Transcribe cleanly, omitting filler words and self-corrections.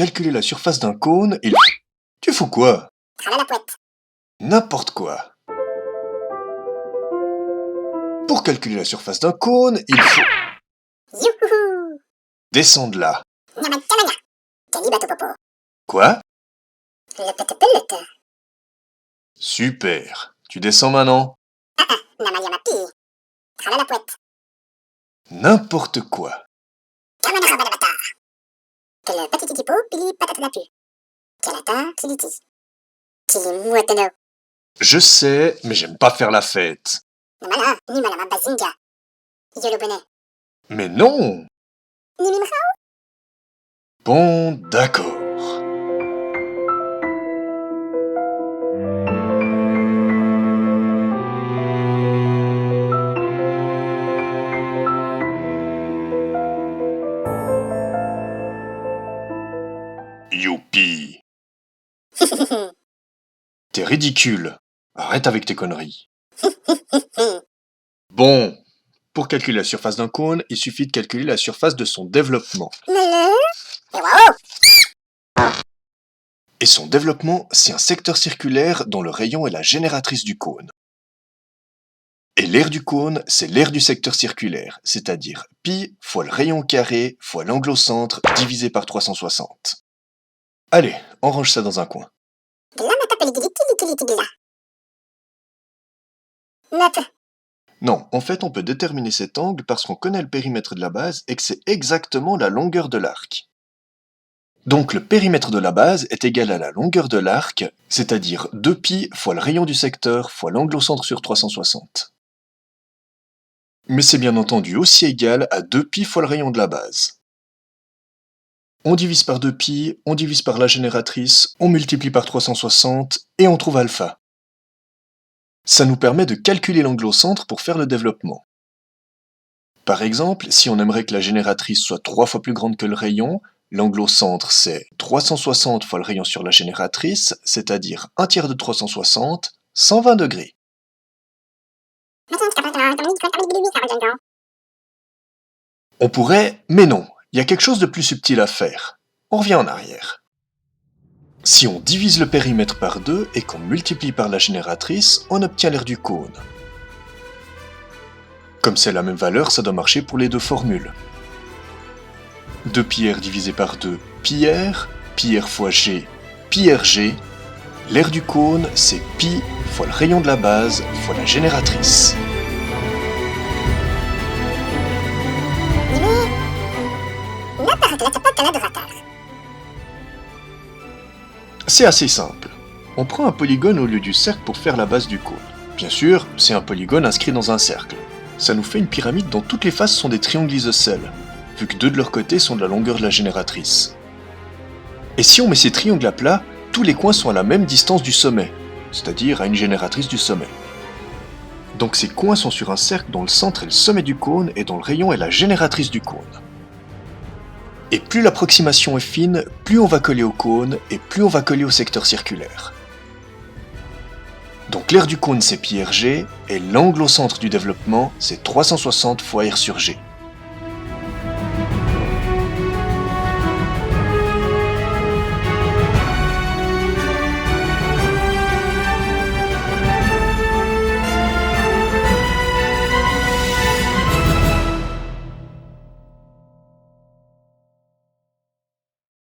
calculer la surface d'un cône, il... Tu fous quoi? La poète. N'importe quoi. Pour calculer la surface d'un cône, il faut... Youhou. Descendre là. Nyamantamana. Kalibato popo. Quoi? Le petepelete. Super. Tu descends maintenant? Namayamapi. La poète. N'importe quoi. Kamanarabanabata. Kele patititipo pili patatanapu. Kalata kiliti. Kili muatano. Je sais, mais j'aime pas faire la fête. Namala, ni malama bazinga. Yolo bonnet. Mais non! Ni mimra. Bon, d'accord. Youpi! T'es ridicule. Arrête avec tes conneries. Bon, pour calculer la surface d'un cône, il suffit de calculer la surface de son développement. Et son développement, c'est un secteur circulaire dont le rayon est la génératrice du cône. Et l'aire du cône, c'est l'aire du secteur circulaire, c'est-à-dire pi fois le rayon carré fois l'angle au centre divisé par 360. Allez, on range ça dans un coin. Non, en fait, on peut déterminer cet angle parce qu'on connaît le périmètre de la base et que c'est exactement la longueur de l'arc. Donc le périmètre de la base est égal à la longueur de l'arc, c'est-à-dire 2π fois le rayon du secteur fois l'angle au centre sur 360. Mais c'est bien entendu aussi égal à 2π fois le rayon de la base. On divise par 2π, on divise par la génératrice, on multiplie par 360 et on trouve alpha. Ça nous permet de calculer l'angle au centre pour faire le développement. Par exemple, si on aimerait que la génératrice soit 3 fois plus grande que le rayon, l'angle au centre c'est 360 fois le rayon sur la génératrice, c'est-à-dire 1/3 de 360, 120 degrés. On pourrait, mais non, il y a quelque chose de plus subtil à faire. On revient en arrière. Si on divise le périmètre par 2 et qu'on multiplie par la génératrice, on obtient l'aire du cône. Comme c'est la même valeur, ça doit marcher pour les deux formules. 2πr divisé par 2, πr, πr fois g, πrg. L'aire du cône, c'est pi fois le rayon de la base fois la génératrice. C'est assez simple. On prend un polygone au lieu du cercle pour faire la base du cône. Bien sûr, c'est un polygone inscrit dans un cercle. Ça nous fait une pyramide dont toutes les faces sont des triangles isocèles, vu que 2 de leur côté sont de la longueur de la génératrice. Et si on met ces triangles à plat, tous les coins sont à la même distance du sommet, c'est-à-dire à une génératrice du sommet. Donc ces coins sont sur un cercle dont le centre est le sommet du cône et dont le rayon est la génératrice du cône. Et plus l'approximation est fine, plus on va coller au cône et plus on va coller au secteur circulaire. Donc l'aire du cône c'est πrg et l'angle au centre du développement c'est 360 fois r sur g.